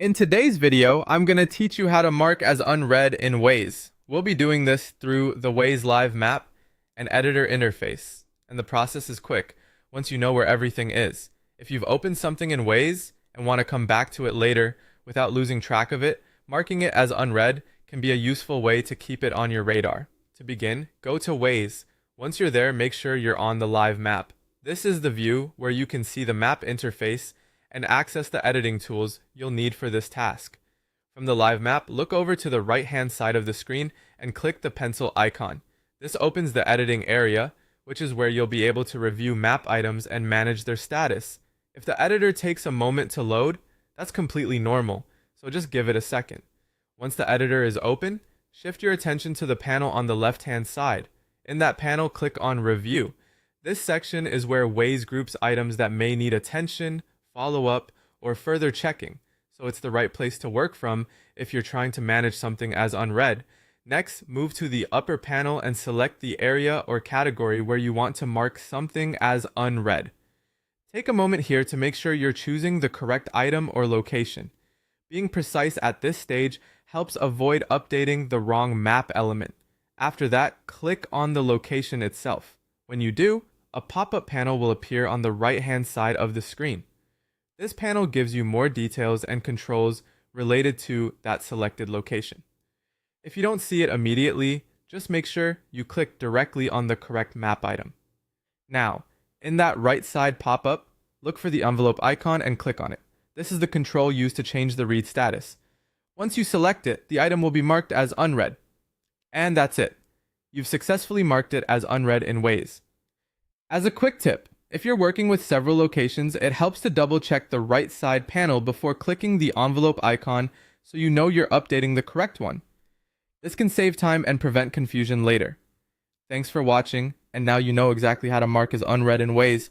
In today's video, I'm going to teach you how to mark as unread in Waze. We'll be doing this through the Waze Live map and editor interface. And the process is quick once you know where everything is. If you've opened something in Waze and want to come back to it later without losing track of it, marking it as unread can be a useful way to keep it on your radar. To begin, go to Waze. Once you're there, make sure you're on the live map. This is the view where you can see the map interface and access the editing tools you'll need for this task. From the live map, look over to the right-hand side of the screen and click the pencil icon. This opens the editing area, which is where you'll be able to review map items and manage their status. If the editor takes a moment to load, that's completely normal, so just give it a second. Once the editor is open, shift your attention to the panel on the left-hand side. In that panel, click on Review. This section is where Waze groups items that may need attention, follow-up, or further checking, so it's the right place to work from if you're trying to manage something as unread. Next, move to the upper panel and select the area or category where you want to mark something as unread. Take a moment here to make sure you're choosing the correct item or location. Being precise at this stage helps avoid updating the wrong map element. After that, click on the location itself. When you do, a pop-up panel will appear on the right-hand side of the screen. This panel gives you more details and controls related to that selected location. If you don't see it immediately, just make sure you click directly on the correct map item. Now, in that right side pop-up, look for the envelope icon and click on it. This is the control used to change the read status. Once you select it, the item will be marked as unread. And that's it. You've successfully marked it as unread in Waze. As a quick tip, if you're working with several locations, it helps to double check the right side panel before clicking the envelope icon so you know you're updating the correct one. This can save time and prevent confusion later. Thanks for watching, and now you know exactly how to mark as unread in Waze.